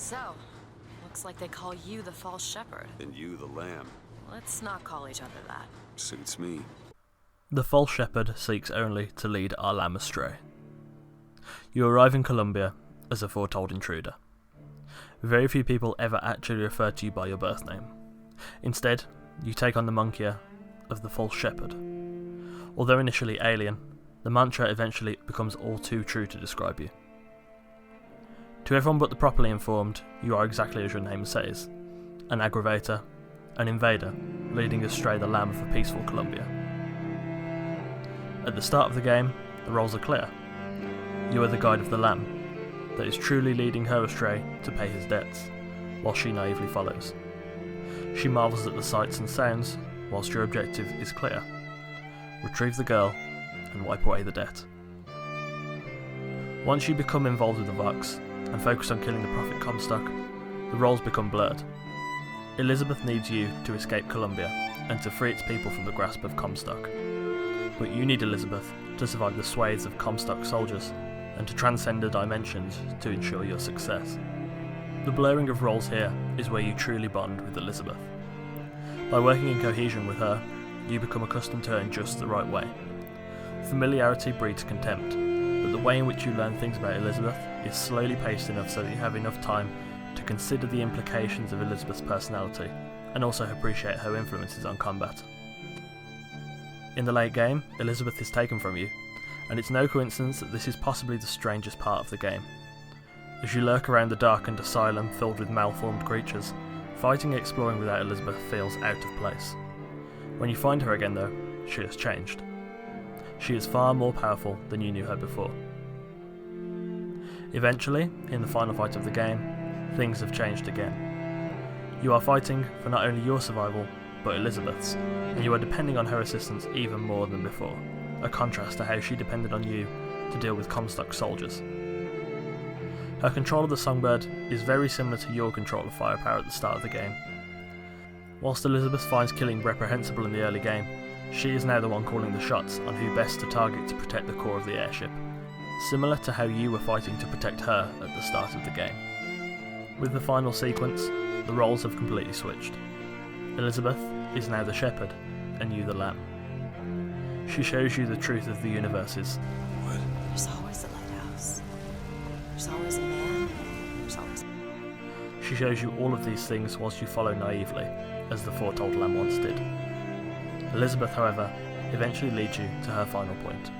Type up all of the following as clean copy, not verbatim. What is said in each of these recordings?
So, looks like they call you the false shepherd. And you the lamb. Let's not call each other that. Suits me. The false shepherd seeks only to lead our lamb astray. You arrive in Columbia as a foretold intruder. Very few people ever actually refer to you by your birth name. Instead, you take on the moniker of the false shepherd. Although initially alien, the mantra eventually becomes all too true to describe you. To everyone but the properly informed, you are exactly as your name says, an aggravator, an invader, leading astray the lamb of a peaceful Columbia. At the start of the game, the roles are clear. You are the guide of the lamb, that is truly leading her astray to pay his debts, while she naively follows. She marvels at the sights and sounds, whilst your objective is clear. Retrieve the girl, and wipe away the debt. Once you become involved with the Vox, and focus on killing the Prophet Comstock, the roles become blurred. Elizabeth needs you to escape Columbia, and to free its people from the grasp of Comstock. But you need Elizabeth to survive the swathes of Comstock soldiers, and to transcend the dimensions to ensure your success. The blurring of roles here is where you truly bond with Elizabeth. By working in cohesion with her, you become accustomed to her in just the right way. Familiarity breeds contempt, but the way in which you learn things about Elizabeth is slowly paced enough so that you have enough time to consider the implications of Elizabeth's personality, and also appreciate her influences on combat. In the late game, Elizabeth is taken from you, and it's no coincidence that this is possibly the strangest part of the game. As you lurk around the darkened asylum filled with malformed creatures, fighting and exploring without Elizabeth feels out of place. When you find her again though, she has changed. She is far more powerful than you knew her before. Eventually, in the final fight of the game, things have changed again. You are fighting for not only your survival, but Elizabeth's, and you are depending on her assistance even more than before, a contrast to how she depended on you to deal with Comstock soldiers. Her control of the Songbird is very similar to your control of firepower at the start of the game. Whilst Elizabeth finds killing reprehensible in the early game, she is now the one calling the shots on who best to target to protect the core of the airship, similar to how you were fighting to protect her at the start of the game. With the final sequence, the roles have completely switched. Elizabeth is now the shepherd, and you the lamb. She shows you the truth of the universes. What? There's always a lighthouse. There's always a man. There's always... She shows you all of these things whilst you follow naively, as the foretold lamb once did. Elizabeth, however, eventually leads you to her final point.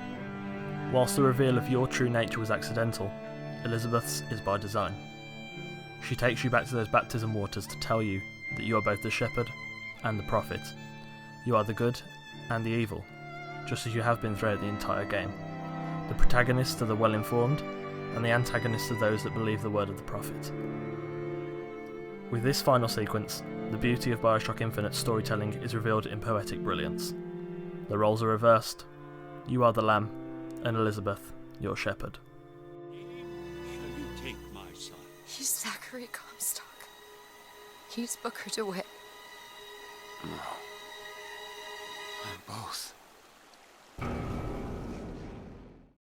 Whilst the reveal of your true nature was accidental, Elizabeth's is by design. She takes you back to those baptism waters to tell you that you are both the shepherd and the prophet. You are the good and the evil, just as you have been throughout the entire game. The protagonists are the well-informed, and the antagonists are those that believe the word of the prophet. With this final sequence, the beauty of Bioshock Infinite's storytelling is revealed in poetic brilliance. The roles are reversed. You are the lamb, and Elizabeth, your shepherd. Shall you take my son? He's Zachary Comstock. He's Booker DeWitt. No. I'm both.